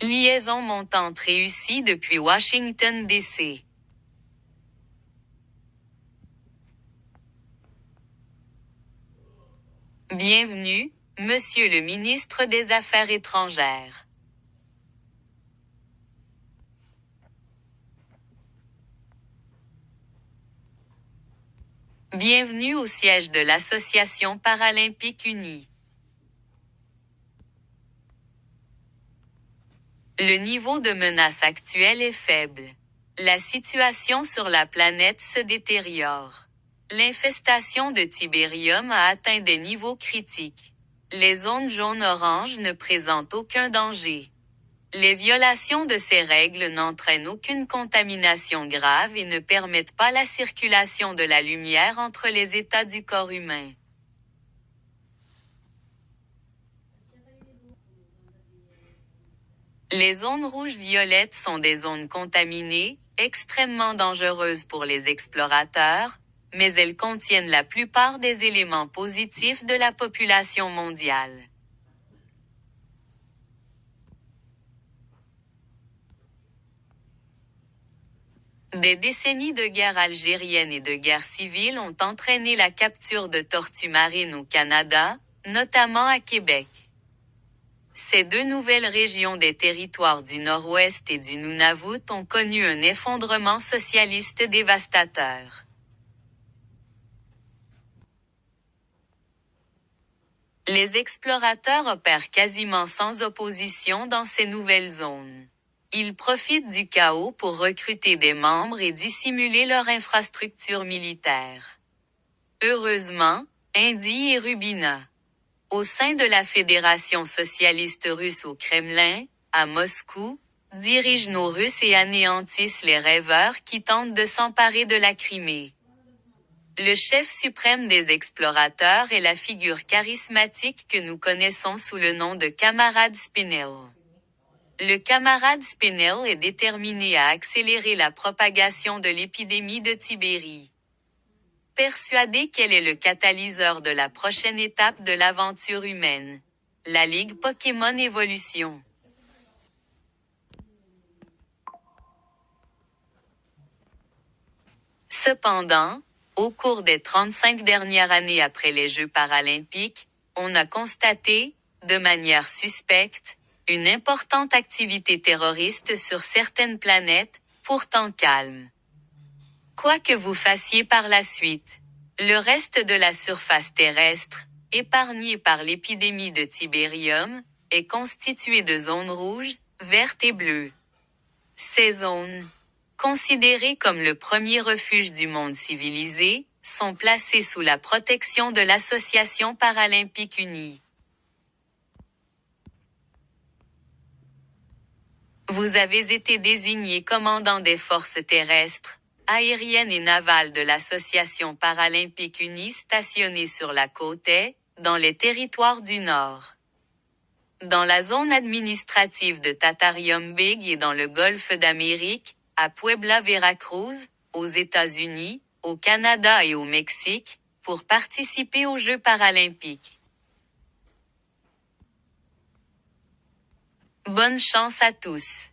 Liaison montante réussie depuis Washington, D.C. Bienvenue, Monsieur le ministre des Affaires étrangères. Bienvenue au siège de l'Association paralympique unie. Le niveau de menace actuel est faible. La situation sur la planète se détériore. L'infestation de Tibérium a atteint des niveaux critiques. Les zones jaune-orange ne présentent aucun danger. Les violations de ces règles n'entraînent aucune contamination grave et ne permettent pas la circulation de la lumière entre les états du corps humain. Les zones rouges-violettes sont des zones contaminées, extrêmement dangereuses pour les explorateurs, mais elles contiennent la plupart des éléments positifs de la population mondiale. Des décennies de guerre algérienne et de guerre civile ont entraîné la capture de tortues marines au Canada, notamment à Québec. Ces deux nouvelles régions des territoires du Nord-Ouest et du Nunavut ont connu un effondrement socialiste dévastateur. Les explorateurs opèrent quasiment sans opposition dans ces nouvelles zones. Ils profitent du chaos pour recruter des membres et dissimuler leur infrastructure militaire. Heureusement, Indy et Rubina. Au sein de la Fédération socialiste russe au Kremlin, à Moscou, dirigent nos Russes et anéantissent les rêveurs qui tentent de s'emparer de la Crimée. Le chef suprême des explorateurs est la figure charismatique que nous connaissons sous le nom de camarade Spinell. Le camarade Spinell est déterminé à accélérer la propagation de l'épidémie de Tibérie. Persuadé qu'elle est le catalyseur de la prochaine étape de l'aventure humaine. La Ligue Pokémon Evolution. Cependant, au cours des 35 dernières années après les Jeux paralympiques, on a constaté, de manière suspecte, une importante activité terroriste sur certaines planètes, pourtant calmes. Quoi que vous fassiez par la suite, le reste de la surface terrestre, épargnée par l'épidémie de Tibérium, est constitué de zones rouges, vertes et bleues. Ces zones, considérées comme le premier refuge du monde civilisé, sont placées sous la protection de l'Association paralympique unie. Vous avez été désigné commandant des forces terrestres, aériennes et navales de l'Association paralympique unie stationnée sur la côte est, dans les territoires du Nord. Dans la zone administrative de Tatarium Big et dans le Golfe d'Amérique, à Puebla Veracruz, aux États-Unis, au Canada et au Mexique, pour participer aux Jeux paralympiques. Bonne chance à tous.